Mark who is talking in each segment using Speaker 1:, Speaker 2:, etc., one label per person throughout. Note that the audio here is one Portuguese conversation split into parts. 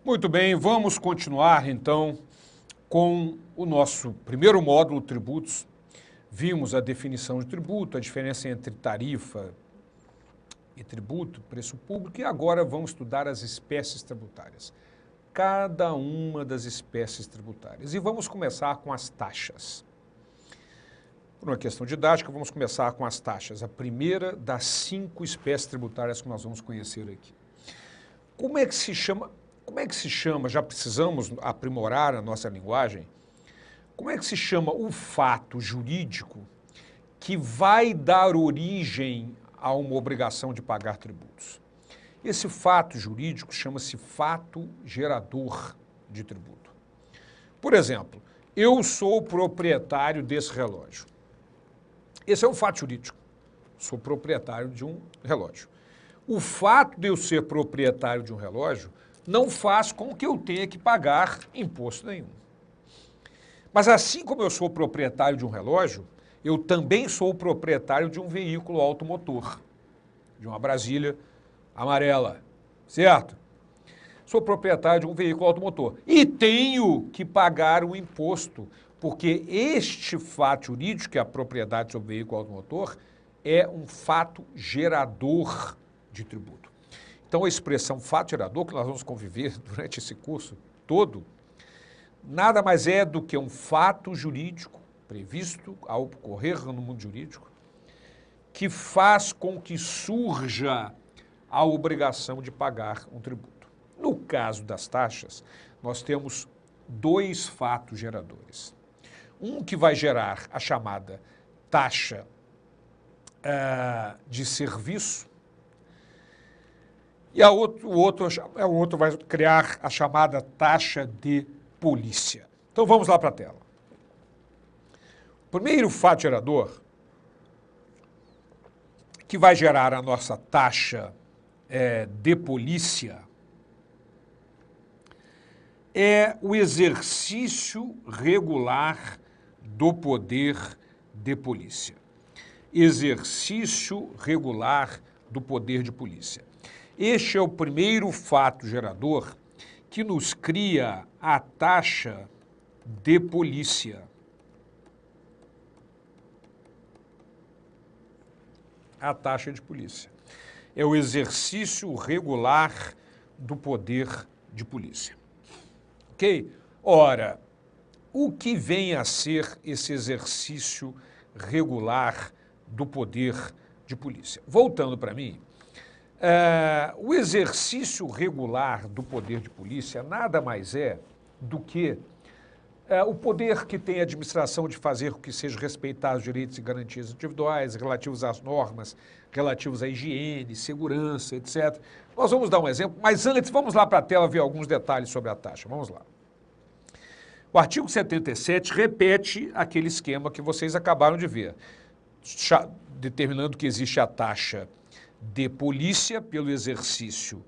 Speaker 1: Muito bem, vamos continuar então com o nosso primeiro módulo, tributos. Vimos a definição de tributo, a diferença entre tarifa e tributo, preço público, e agora vamos estudar as espécies tributárias. Cada uma das espécies tributárias. E vamos começar com as taxas. Por uma questão didática, vamos começar com as taxas, a primeira das 5 espécies tributárias que nós vamos conhecer aqui. Como é que se chama, já precisamos aprimorar a nossa linguagem, como é que se chama o fato jurídico que vai dar origem a uma obrigação de pagar tributos? Esse fato jurídico chama-se fato gerador de tributo. Por exemplo, eu sou proprietário desse relógio. Esse é um fato jurídico. Sou proprietário de um relógio. O fato de eu ser proprietário de um relógio não faz com que eu tenha que pagar imposto nenhum. Mas assim como eu sou proprietário de um relógio, eu também sou proprietário de um veículo automotor, de uma Brasília amarela, certo? Sou proprietário de um veículo automotor e tenho que pagar o imposto, porque este fato jurídico, que é a propriedade sobre o veículo automotor, é um fato gerador de tributo. Então, a expressão fato gerador, que nós vamos conviver durante esse curso todo, nada mais é do que um fato jurídico previsto ao ocorrer no mundo jurídico, que faz com que surja a obrigação de pagar um tributo. No caso das taxas, nós temos 2 fatos geradores. Um que vai gerar a chamada taxa de serviço, e o outro vai criar a chamada taxa de polícia. Então vamos lá para a tela. O primeiro fato gerador, que vai gerar a nossa taxa de polícia, é o exercício regular do poder de polícia. Exercício regular do poder de polícia. Este é o primeiro fato gerador que nos cria a taxa de polícia. A taxa de polícia. É o exercício regular do poder de polícia. Ok? Ora, o que vem a ser esse exercício regular do poder de polícia? Voltando para mim, o exercício regular do poder de polícia nada mais é do que o poder que tem a administração de fazer com que sejam respeitados os direitos e garantias individuais relativos às normas, relativos à higiene, segurança, etc. Nós vamos dar um exemplo, mas antes vamos lá para a tela ver alguns detalhes sobre a taxa. Vamos lá. O artigo 77 repete aquele esquema que vocês acabaram de ver, determinando que existe a taxa de polícia pelo exercício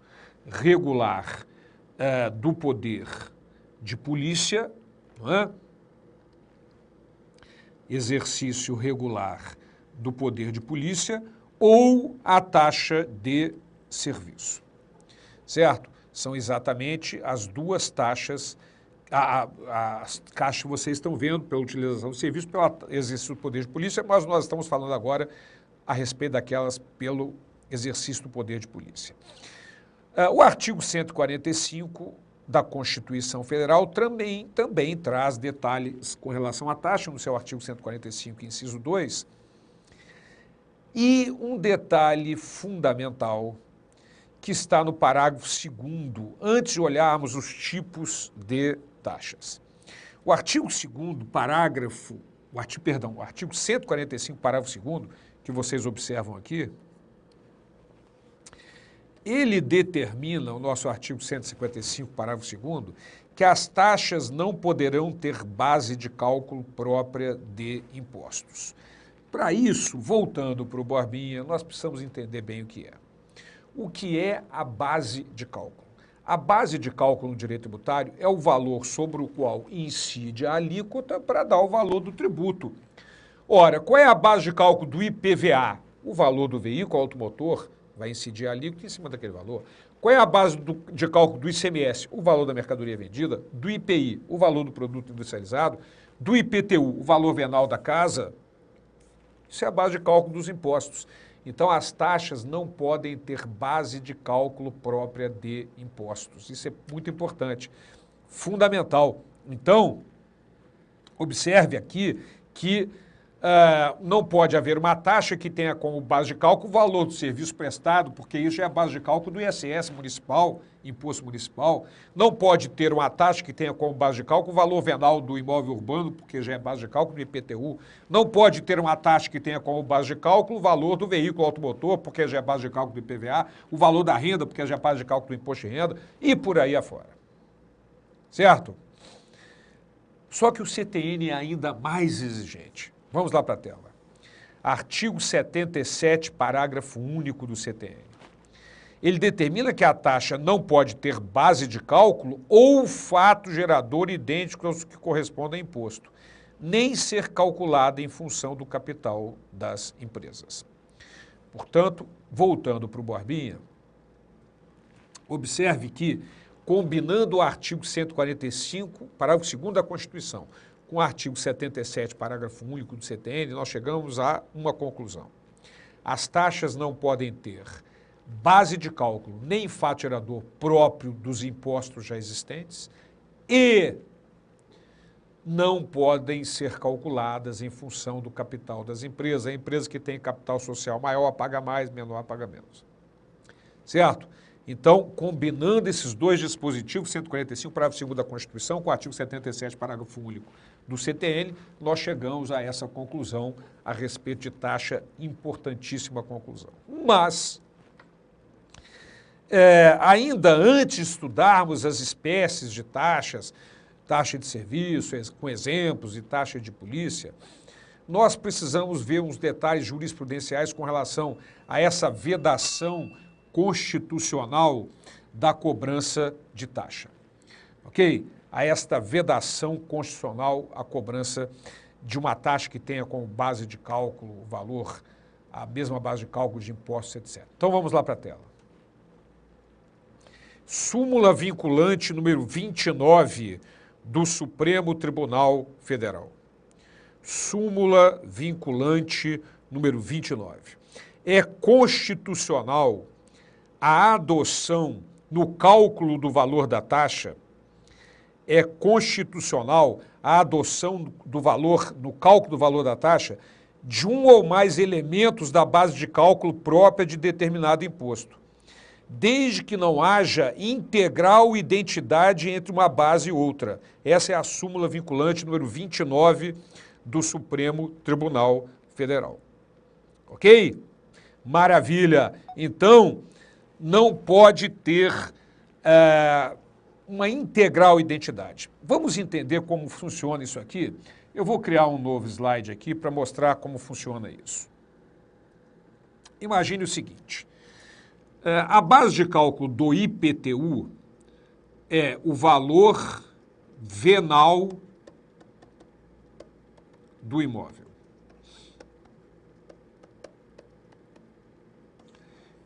Speaker 1: regular do poder de polícia, não é? Exercício regular do poder de polícia ou a taxa de serviço, certo? São exatamente as duas taxas, as taxas que vocês estão vendo pela utilização do serviço, pelo exercício do poder de polícia, mas nós estamos falando agora a respeito daquelas pelo exercício do poder de polícia. O artigo 145 da Constituição Federal também traz detalhes com relação à taxa, no seu artigo 145, inciso 2, e um detalhe fundamental que está no parágrafo 2º, antes de olharmos os tipos de taxas. O artigo 2º, o artigo 145, parágrafo 2º, que vocês observam aqui, ele determina, o nosso artigo 155, parágrafo 2º, que as taxas não poderão ter base de cálculo própria de impostos. Para isso, voltando para o Borbinha, nós precisamos entender bem o que é. O que é a base de cálculo? A base de cálculo no direito tributário é o valor sobre o qual incide a alíquota para dar o valor do tributo. Ora, qual é a base de cálculo do IPVA? O valor do veículo automotor vai incidir a alíquota em cima daquele valor. Qual é a base de cálculo do ICMS? O valor da mercadoria vendida, do IPI, o valor do produto industrializado, do IPTU, o valor venal da casa. Isso é a base de cálculo dos impostos. Então, as taxas não podem ter base de cálculo própria de impostos. Isso é muito importante, fundamental. Então, observe aqui que não pode haver uma taxa que tenha como base de cálculo o valor do serviço prestado, porque isso é a base de cálculo do ISS municipal, imposto municipal. Não pode ter uma taxa que tenha como base de cálculo o valor venal do imóvel urbano, porque já é base de cálculo do IPTU. Não pode ter uma taxa que tenha como base de cálculo o valor do veículo automotor, porque já é base de cálculo do IPVA, o valor da renda, porque já é base de cálculo do imposto de renda, e por aí afora. Certo? Só que o CTN é ainda mais exigente. Vamos lá para a tela. Artigo 77, parágrafo único do CTN. Ele determina que a taxa não pode ter base de cálculo ou fato gerador idêntico aos que correspondem a imposto, nem ser calculada em função do capital das empresas. Portanto, voltando para o Borbinha, observe que, combinando o artigo 145, parágrafo 2º da Constituição, com o artigo 77, parágrafo único do CTN, nós chegamos a uma conclusão. As taxas não podem ter base de cálculo nem fato gerador próprio dos impostos já existentes e não podem ser calculadas em função do capital das empresas. A empresa que tem capital social maior paga mais, menor paga menos. Certo? Então, combinando esses dois dispositivos, 145, parágrafo 2º da Constituição, com o artigo 77, parágrafo único do CTN, nós chegamos a essa conclusão a respeito de taxa, importantíssima conclusão. Mas, ainda antes de estudarmos as espécies de taxas, taxa de serviço, com exemplos, e taxa de polícia, nós precisamos ver uns detalhes jurisprudenciais com relação a essa vedação constitucional da cobrança de taxa. Ok? A esta vedação constitucional à cobrança de uma taxa que tenha como base de cálculo o valor, a mesma base de cálculo de impostos, etc. Então vamos lá para a tela. Súmula vinculante número 29 do Supremo Tribunal Federal. Súmula vinculante número 29. É constitucional a adoção no cálculo do valor da taxa, é constitucional a adoção do valor, no cálculo do valor da taxa, de um ou mais elementos da base de cálculo própria de determinado imposto, desde que não haja integral identidade entre uma base e outra. Essa é a súmula vinculante número 29 do Supremo Tribunal Federal. Ok? Maravilha! Então, não pode ter uma integral identidade. Vamos entender como funciona isso aqui? Eu vou criar um novo slide aqui para mostrar como funciona isso. Imagine o seguinte, a base de cálculo do IPTU é o valor venal do imóvel.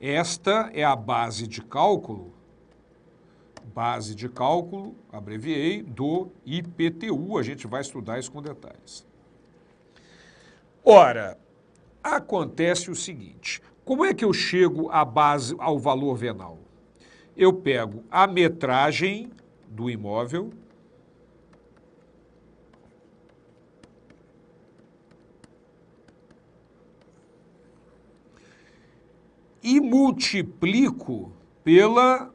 Speaker 1: Esta é a base de cálculo, abreviei, do IPTU. A gente vai estudar isso com detalhes. Ora, acontece o seguinte, como é que eu chego à base, ao valor venal? Eu pego a metragem do imóvel, e multiplico pelo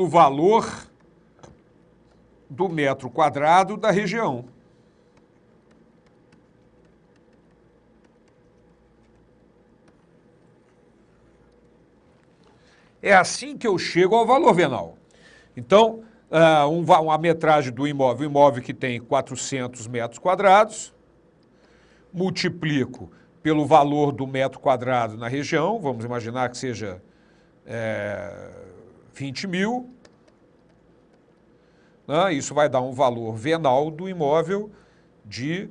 Speaker 1: valor do metro quadrado da região. É assim que eu chego ao valor venal. Então, uma metragem do imóvel, um imóvel que tem 400 metros quadrados, multiplico pelo valor do metro quadrado na região, vamos imaginar que seja 20 mil, né? Isso vai dar um valor venal do imóvel de,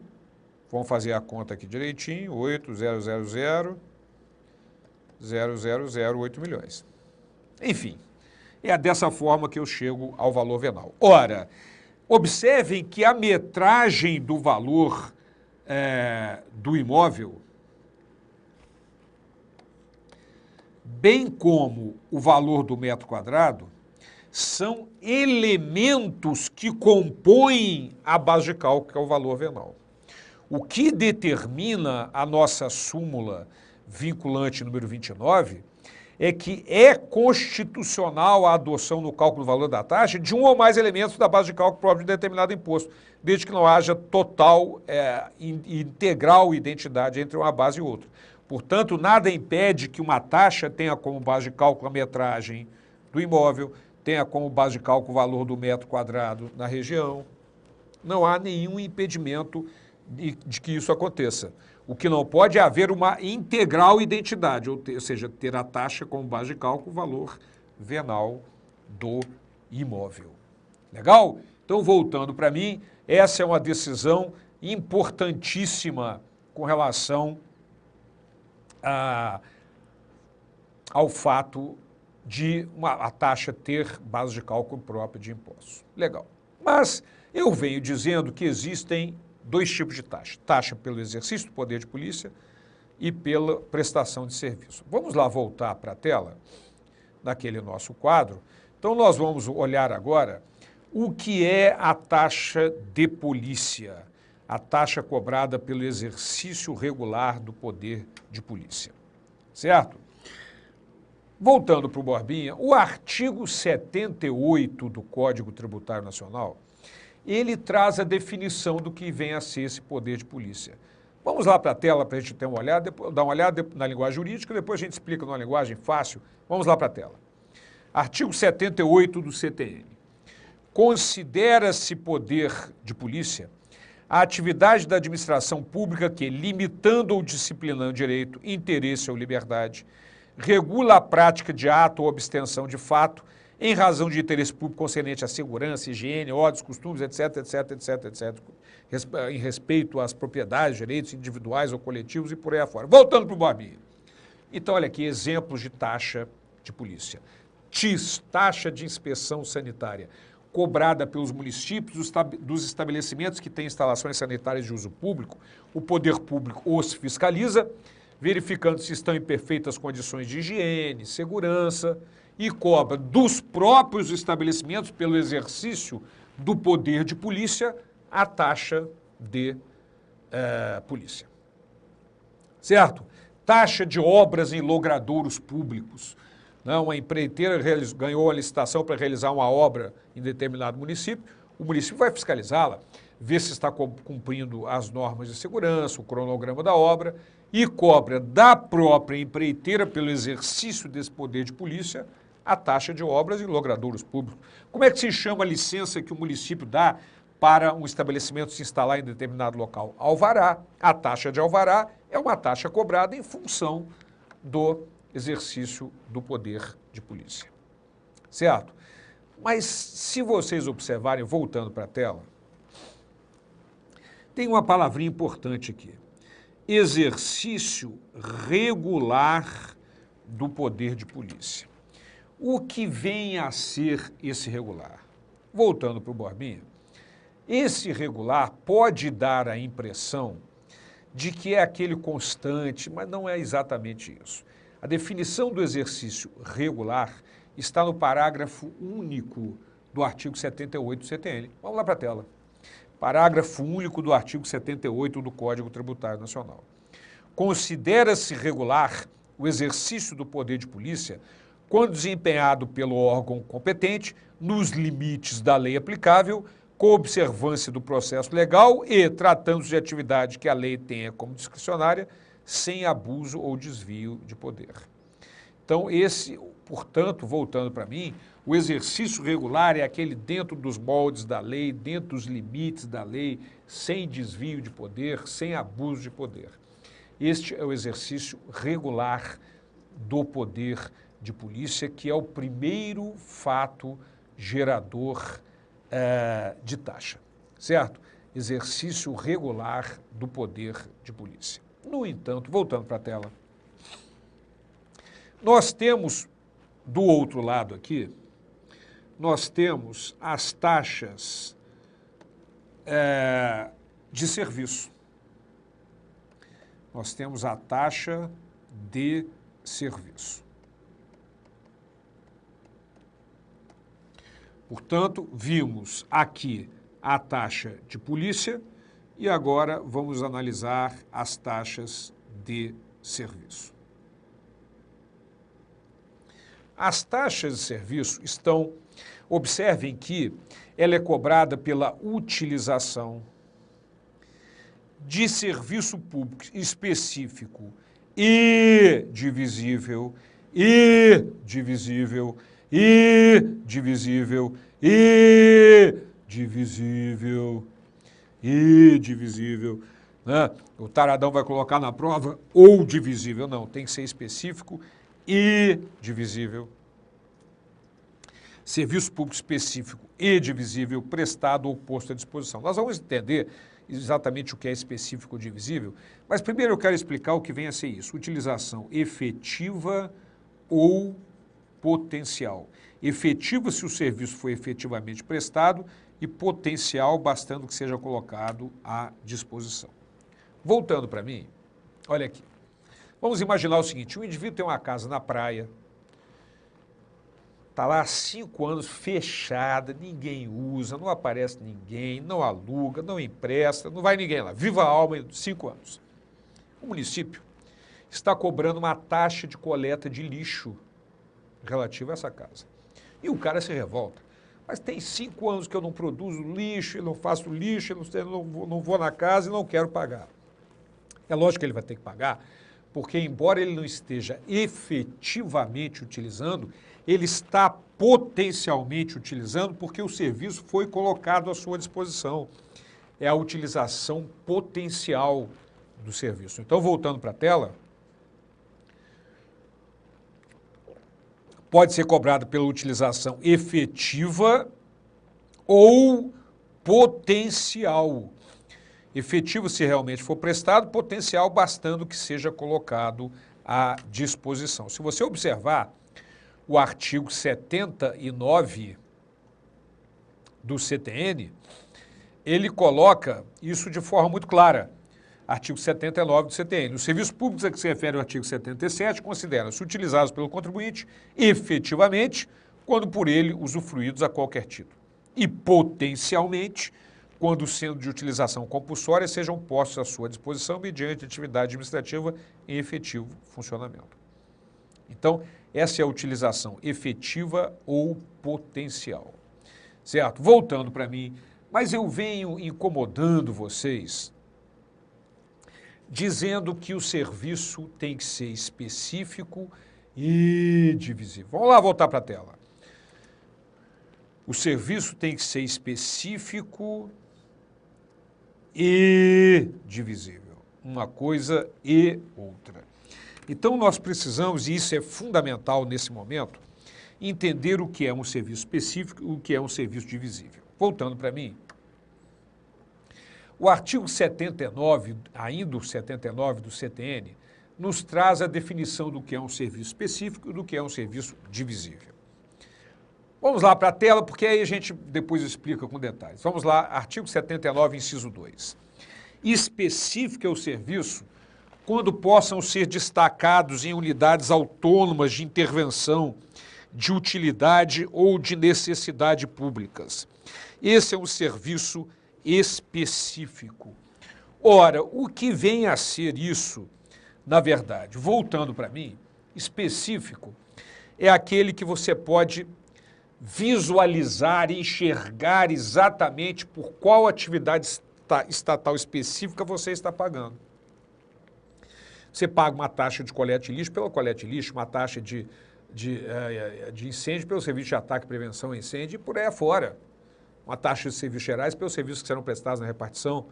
Speaker 1: vamos fazer a conta aqui direitinho, 8.000 0,0008 milhões. Enfim, é dessa forma que eu chego ao valor venal. Ora, observem que a metragem do valor do imóvel, bem como o valor do metro quadrado, são elementos que compõem a base de cálculo, que é o valor venal. O que determina a nossa súmula vinculante número 29 é que é constitucional a adoção no cálculo do valor da taxa de um ou mais elementos da base de cálculo próprio de determinado imposto, desde que não haja total integral identidade entre uma base e outra. Portanto, nada impede que uma taxa tenha como base de cálculo a metragem do imóvel, tenha como base de cálculo o valor do metro quadrado na região. Não há nenhum impedimento de que isso aconteça. O que não pode é haver uma integral identidade, ou seja, ter a taxa como base de cálculo o valor venal do imóvel. Legal? Então, voltando para mim, essa é uma decisão importantíssima com relação ao fato de a taxa ter base de cálculo própria de impostos. Legal. Mas eu venho dizendo que existem dois tipos de taxa. Taxa pelo exercício do poder de polícia e pela prestação de serviço. Vamos lá voltar para a tela, naquele nosso quadro. Então, nós vamos olhar agora o que é a taxa de polícia, a taxa cobrada pelo exercício regular do poder de polícia. Certo? Voltando para o Borbinha, o artigo 78 do Código Tributário Nacional, ele traz a definição do que vem a ser esse poder de polícia. Vamos lá para a tela para a gente dar uma olhada na linguagem jurídica, depois a gente explica numa linguagem fácil. Vamos lá para a tela. Artigo 78 do CTN. Considera-se poder de polícia a atividade da administração pública que, limitando ou disciplinando direito, interesse ou liberdade, regula a prática de ato ou abstenção de fato em razão de interesse público concernente à segurança, higiene, ordens, costumes, etc., etc., etc., etc., em respeito às propriedades, direitos individuais ou coletivos e por aí afora. Voltando para o Borbinha. Então, olha aqui, exemplos de taxa de polícia. TIS, taxa de inspeção sanitária, cobrada pelos municípios dos estabelecimentos que têm instalações sanitárias de uso público. O poder público os fiscaliza, verificando se estão em perfeitas condições de higiene, segurança, e cobra dos próprios estabelecimentos, pelo exercício do poder de polícia, a taxa de polícia. Certo? Taxa de obras em logradouros públicos. Uma empreiteira ganhou a licitação para realizar uma obra em determinado município, o município vai fiscalizá-la, ver se está cumprindo as normas de segurança, o cronograma da obra, e cobra da própria empreiteira, pelo exercício desse poder de polícia, a taxa de obras em logradouros públicos. Como é que se chama a licença que o município dá para um estabelecimento se instalar em determinado local? Alvará. A taxa de alvará é uma taxa cobrada em função do exercício do poder de polícia. Certo? Mas se vocês observarem, voltando para a tela, tem uma palavrinha importante aqui. Exercício regular do poder de polícia. O que vem a ser esse regular? Voltando para o Borbinha, esse regular pode dar a impressão de que é aquele constante, mas não é exatamente isso. A definição do exercício regular está no parágrafo único do artigo 78 do CTN. Vamos lá para a tela. Parágrafo único do artigo 78 do Código Tributário Nacional. Considera-se regular o exercício do poder de polícia quando desempenhado pelo órgão competente, nos limites da lei aplicável, com observância do processo legal e, tratando-se de atividade que a lei tenha como discricionária, sem abuso ou desvio de poder. Então, portanto, voltando para mim, o exercício regular é aquele dentro dos moldes da lei, dentro dos limites da lei, sem desvio de poder, sem abuso de poder. Este é o exercício regular do poder de polícia, que é o primeiro fato gerador de taxa, certo? Exercício regular do poder de polícia. No entanto, voltando para a tela, Nós temos, do outro lado aqui, nós temos as taxas de serviço. Nós temos a taxa de serviço. Portanto, vimos aqui a taxa de polícia e agora vamos analisar as taxas de serviço. As taxas de serviço estão, observem que ela é cobrada pela utilização de serviço público específico e divisível, e divisível, e divisível, e divisível, e divisível, né? O taradão vai colocar na prova ou divisível, não, tem que ser específico e divisível. Serviço público específico e divisível prestado ou posto à disposição. Nós vamos entender exatamente o que é específico ou divisível, mas primeiro eu quero explicar o que vem a ser isso. Utilização efetiva ou potencial. Efetiva se o serviço foi efetivamente prestado e potencial bastando que seja colocado à disposição. Voltando para mim, olha aqui. Vamos imaginar o seguinte, um indivíduo tem uma casa na praia, está lá há 5 anos fechada, ninguém usa, não aparece ninguém, não aluga, não empresta, não vai ninguém lá. Viva a alma de 5 anos. O município está cobrando uma taxa de coleta de lixo relativa a essa casa. E o cara se revolta. Mas tem 5 anos que eu não produzo lixo, eu não faço lixo, eu não vou na casa e não quero pagar. É lógico que ele vai ter que pagar, porque embora ele não esteja efetivamente utilizando, ele está potencialmente utilizando porque o serviço foi colocado à sua disposição. É a utilização potencial do serviço. Então, voltando para a tela, pode ser cobrado pela utilização efetiva ou potencial. Efetivo se realmente for prestado, potencial bastando que seja colocado à disposição. Se você observar o artigo 79 do CTN, ele coloca isso de forma muito clara. Artigo 79 do CTN. Os serviços públicos a que se refere o artigo 77 consideram-se utilizados pelo contribuinte efetivamente quando por ele usufruídos a qualquer título. E potencialmente, quando sendo de utilização compulsória, sejam postos à sua disposição mediante atividade administrativa em efetivo funcionamento. Então, essa é a utilização efetiva ou potencial. Certo? Voltando para mim, mas eu venho incomodando vocês dizendo que o serviço tem que ser específico e divisível. Vamos lá voltar para a tela. O serviço tem que ser específico e divisível. Uma coisa e outra. Então, nós precisamos, e isso é fundamental nesse momento, entender o que é um serviço específico e o que é um serviço divisível. Voltando para mim, o artigo 79, ainda o 79 do CTN, nos traz a definição do que é um serviço específico e do que é um serviço divisível. Vamos lá para a tela, porque aí a gente depois explica com detalhes. Vamos lá, artigo 79, inciso 2. Específico é o serviço quando possam ser destacados em unidades autônomas de intervenção, de utilidade ou de necessidade públicas. Esse é um serviço específico. Ora, o que vem a ser isso, na verdade? Voltando para mim, específico é aquele que você pode visualizar e enxergar exatamente por qual atividade estatal específica você está pagando. Você paga uma taxa de coleta de lixo pela coleta de lixo, uma taxa de incêndio pelo serviço de ataque e prevenção a incêndio e por aí afora. Uma taxa de serviços gerais pelos serviços que serão prestados na repartição.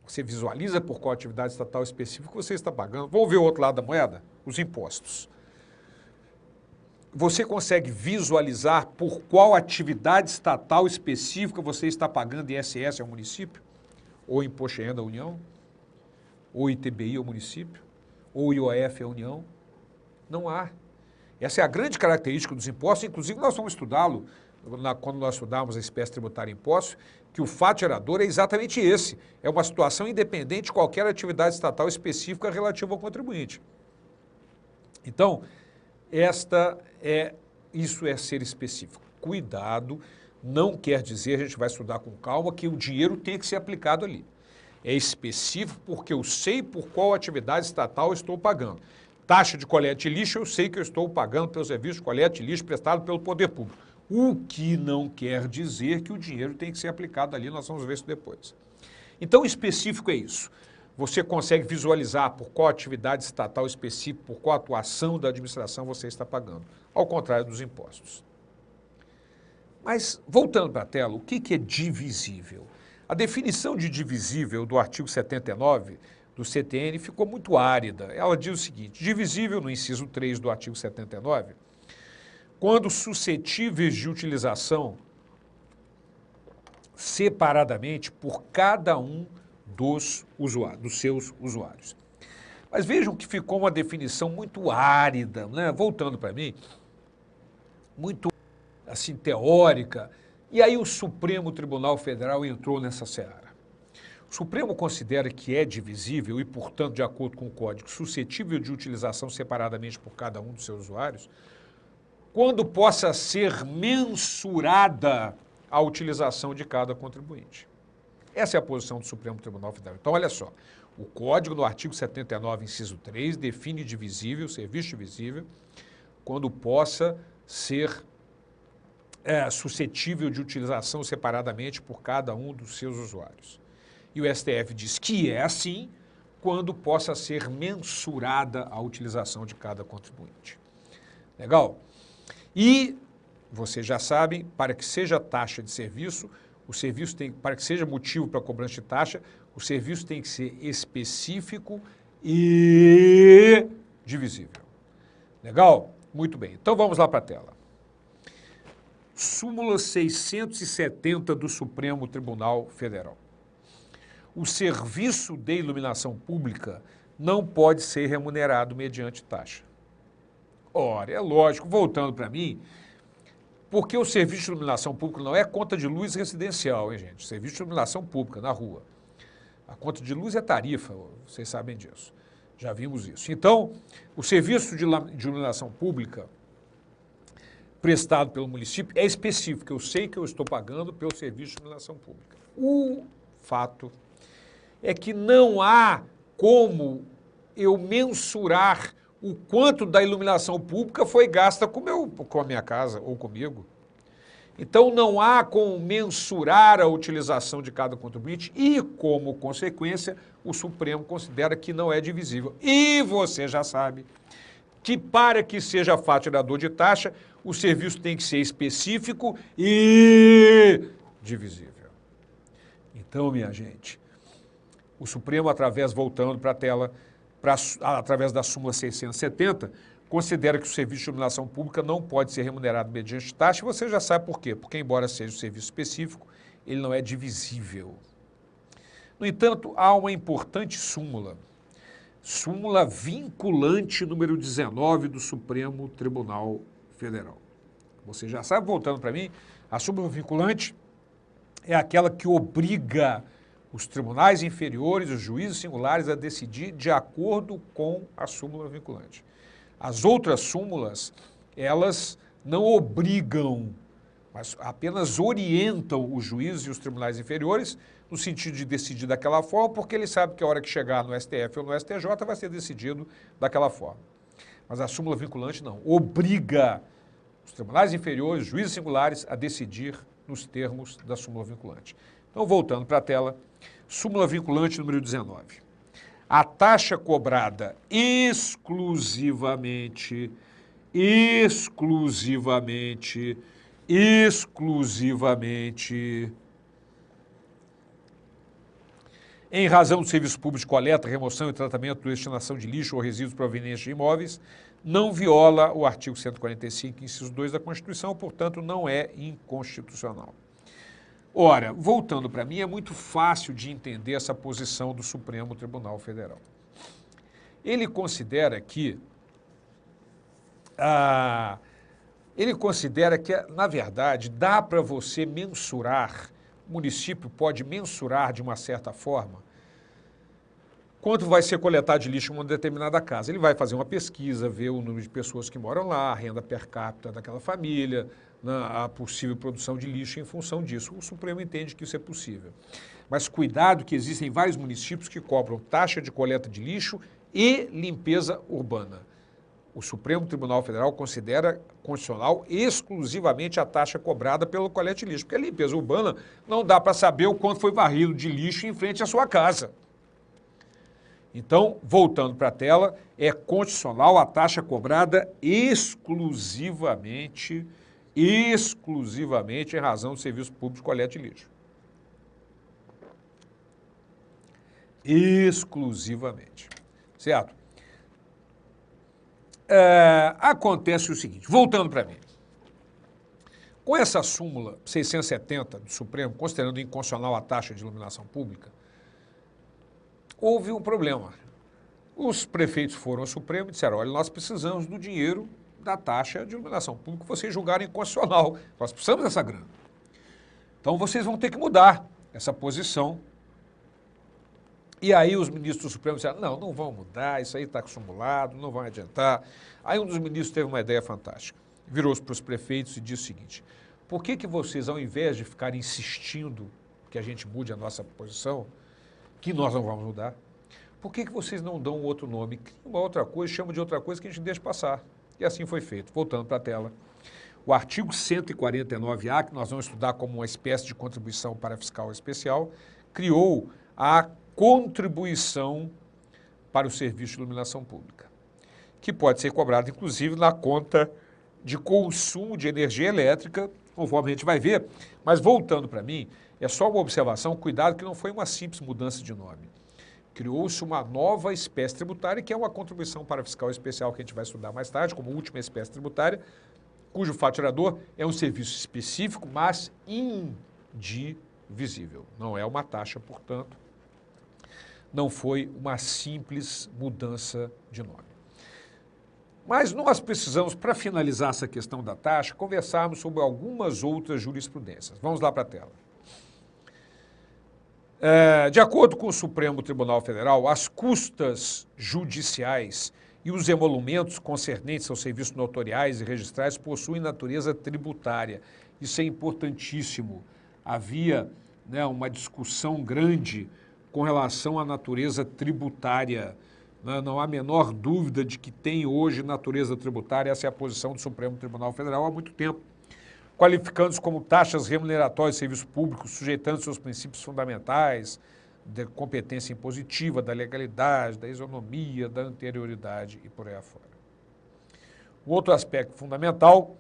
Speaker 1: Você visualiza por qual atividade estatal específica você está pagando. Vamos ver o outro lado da moeda? Os impostos. Você consegue visualizar por qual atividade estatal específica você está pagando ISS ao município? Ou Imposto de Renda à União? Ou ITBI ao município? Ou IOF à União? Não há. Essa é a grande característica dos impostos, inclusive nós vamos estudá-lo quando nós estudarmos a espécie tributária impostos, que o fato gerador é exatamente esse, é uma situação independente de qualquer atividade estatal específica relativa ao contribuinte. Então, isso é ser específico. Cuidado, não quer dizer, a gente vai estudar com calma, que o dinheiro tem que ser aplicado ali. É específico porque eu sei por qual atividade estatal eu estou pagando. Taxa de coleta de lixo, eu sei que eu estou pagando pelo serviço de coleta de lixo prestado pelo poder público. O que não quer dizer que o dinheiro tem que ser aplicado ali, nós vamos ver isso depois. Então, específico é isso. Você consegue visualizar por qual atividade estatal específica, por qual atuação da administração você está pagando, ao contrário dos impostos. Mas, voltando para a tela, o que é divisível? A definição de divisível do artigo 79 do CTN ficou muito árida. Ela diz o seguinte: divisível, no inciso 3 do artigo 79, quando suscetíveis de utilização separadamente por cada um dos seus usuários. Mas vejam que ficou uma definição muito árida, né? Voltando para mim, muito assim teórica, e aí o Supremo Tribunal Federal entrou nessa seara. O Supremo considera que é divisível e, portanto, de acordo com o Código, suscetível de utilização separadamente por cada um dos seus usuários, quando possa ser mensurada a utilização de cada contribuinte. Essa é a posição do Supremo Tribunal Federal. Então, olha só, o Código, no artigo 79, inciso 3, define divisível, serviço divisível, quando possa ser suscetível de utilização separadamente por cada um dos seus usuários. E o STF diz que é assim quando possa ser mensurada a utilização de cada contribuinte. Legal? E, vocês já sabem, para que seja taxa de serviço, para que seja motivo para cobrança de taxa, o serviço tem que ser específico e divisível. Legal? Muito bem. Então vamos lá para a tela. Súmula 670 do Supremo Tribunal Federal. O serviço de iluminação pública não pode ser remunerado mediante taxa. Ora, é lógico, voltando para mim, porque o serviço de iluminação pública não é conta de luz residencial, hein, gente? Serviço de iluminação pública, na rua. A conta de luz é tarifa, vocês sabem disso. Já vimos isso. Então, o serviço de iluminação pública prestado pelo município é específico. Eu sei que eu estou pagando pelo serviço de iluminação pública. O fato é que não há como eu mensurar o quanto da iluminação pública foi gasta com a minha casa ou comigo. Então, não há como mensurar a utilização de cada contribuinte e, como consequência, o Supremo considera que não é divisível. E você já sabe que, para que seja fato gerador de taxa, o serviço tem que ser específico e divisível. Então, minha gente, o Supremo, voltando para a tela, através da súmula 670, considera que o serviço de iluminação pública não pode ser remunerado mediante taxa. Você já sabe por quê. Porque, embora seja um serviço específico, ele não é divisível. No entanto, há uma importante súmula. Súmula vinculante número 19 do Supremo Tribunal Federal. Você já sabe, voltando para mim, a súmula vinculante é aquela que obriga os tribunais inferiores, os juízes singulares, a decidir de acordo com a súmula vinculante. As outras súmulas, elas não obrigam, mas apenas orientam os juízes e os tribunais inferiores no sentido de decidir daquela forma, porque eles sabem que a hora que chegar no STF ou no STJ vai ser decidido daquela forma. Mas a súmula vinculante não, obriga os tribunais inferiores, os juízes singulares, a decidir nos termos da súmula vinculante. Então, voltando para a tela, súmula vinculante número 19. A taxa cobrada exclusivamente em razão do serviço público de coleta, remoção e tratamento, destinação de lixo ou resíduos provenientes de imóveis, não viola o artigo 145, inciso 2 da Constituição, portanto, não é inconstitucional. Ora, voltando para mim, é muito fácil de entender essa posição do Supremo Tribunal Federal. Ele considera que ele considera que, na verdade, dá para você mensurar, o município pode mensurar de uma certa forma quanto vai ser coletado de lixo em uma determinada casa. Ele vai fazer uma pesquisa, ver o número de pessoas que moram lá, a renda per capita daquela família, a possível produção de lixo em função disso. O Supremo entende que isso é possível. Mas cuidado que existem vários municípios que cobram taxa de coleta de lixo e limpeza urbana. O Supremo Tribunal Federal considera constitucional exclusivamente a taxa cobrada pelo coleta de lixo, porque a limpeza urbana não dá para saber o quanto foi varrido de lixo em frente à sua casa. Então, voltando para a tela, é constitucional a taxa cobrada exclusivamente em razão do serviço público de coleta de lixo. Exclusivamente, certo? Acontece o seguinte, voltando para mim, com essa súmula 670 do Supremo, considerando inconstitucional a taxa de iluminação pública, houve um problema. Os prefeitos foram ao Supremo e disseram, olha, nós precisamos do dinheiro da taxa de iluminação pública que vocês julgaram inconstitucional, nós precisamos dessa grana. Então vocês vão ter que mudar essa posição. E aí os ministros do Supremo disseram, não vão mudar, isso aí está acumulado, não vai adiantar. Aí um dos ministros teve uma ideia fantástica. Virou-se para os prefeitos e disse o seguinte, por que vocês, ao invés de ficarem insistindo que a gente mude a nossa posição, que nós não vamos mudar, por que vocês não dão outro nome, uma outra coisa, chamam de outra coisa que a gente deixa passar? E assim foi feito. Voltando para a tela. O artigo 149A, que nós vamos estudar como uma espécie de contribuição para fiscal especial, criou a contribuição para o serviço de iluminação pública, que pode ser cobrada, inclusive, na conta de consumo de energia elétrica, conforme a gente vai ver. Mas voltando para mim, é só uma observação, cuidado que não foi uma simples mudança de nome. Criou-se uma nova espécie tributária, que é uma contribuição para fiscal especial, que a gente vai estudar mais tarde, como última espécie tributária, cujo faturador é um serviço específico, mas indivisível. Não é uma taxa, portanto, não foi uma simples mudança de nome. Mas nós precisamos, para finalizar essa questão da taxa, conversarmos sobre algumas outras jurisprudências. Vamos lá para a tela. De acordo com o Supremo Tribunal Federal, as custas judiciais e os emolumentos concernentes aos serviços notoriais e registrais possuem natureza tributária. Isso é importantíssimo. Havia uma discussão grande com relação à natureza tributária. Não há a menor dúvida de que tem hoje natureza tributária, essa é a posição do Supremo Tribunal Federal há muito tempo, qualificando-se como taxas remuneratórias de serviços públicos, sujeitando-se aos princípios fundamentais da competência impositiva, da legalidade, da isonomia, da anterioridade e por aí afora. O outro aspecto fundamental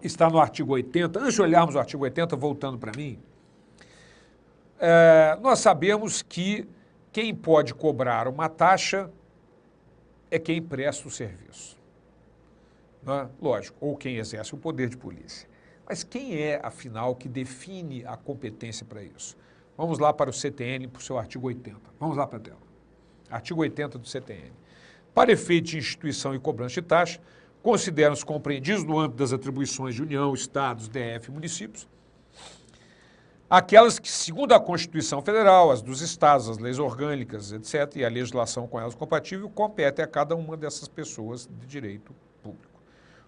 Speaker 1: está no artigo 80. Antes de olharmos o artigo 80, voltando para mim, nós sabemos que quem pode cobrar uma taxa é quem presta o serviço. Lógico, ou quem exerce o poder de polícia. Mas quem é, afinal, que define a competência para isso? Vamos lá para o CTN, para o seu artigo 80. Vamos lá para a tela. Artigo 80 do CTN. Para efeito de instituição e cobrança de taxa, consideram-se compreendidos no âmbito das atribuições de União, Estados, DF e municípios, aquelas que, segundo a Constituição Federal, as dos Estados, as leis orgânicas, etc., e a legislação com elas compatível, competem a cada uma dessas pessoas de direito público.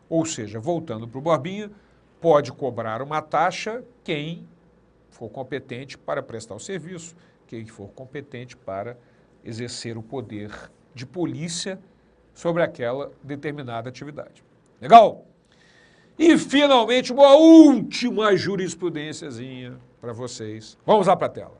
Speaker 1: Ou seja, voltando para o Borbinha, pode cobrar uma taxa quem for competente para prestar o serviço, quem for competente para exercer o poder de polícia sobre aquela determinada atividade. Legal? E, finalmente, uma última jurisprudênciazinha para vocês. Vamos lá para a tela.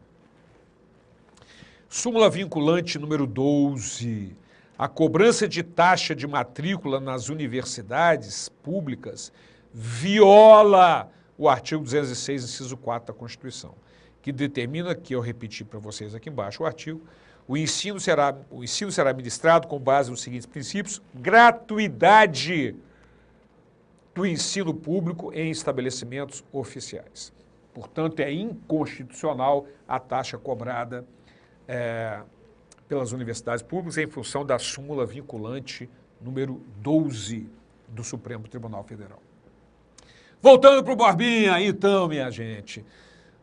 Speaker 1: Súmula vinculante número 12. A cobrança de taxa de matrícula nas universidades públicas viola o artigo 206, inciso 4 da Constituição, que determina, que eu repeti para vocês aqui embaixo o artigo, o ensino será ministrado com base nos seguintes princípios: gratuidade do ensino público em estabelecimentos oficiais. Portanto, é inconstitucional a taxa cobrada pelas universidades públicas em função da súmula vinculante número 12 do Supremo Tribunal Federal. Voltando para o Borbinha, então, minha gente,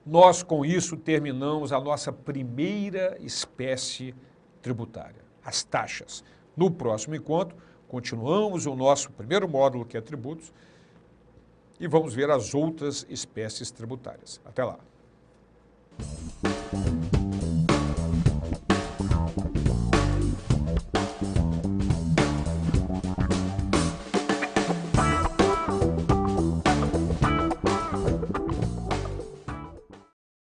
Speaker 1: nós com isso terminamos a nossa primeira espécie tributária, as taxas. No próximo encontro, continuamos o nosso primeiro módulo, que é tributos, e vamos ver as outras espécies tributárias. Até lá.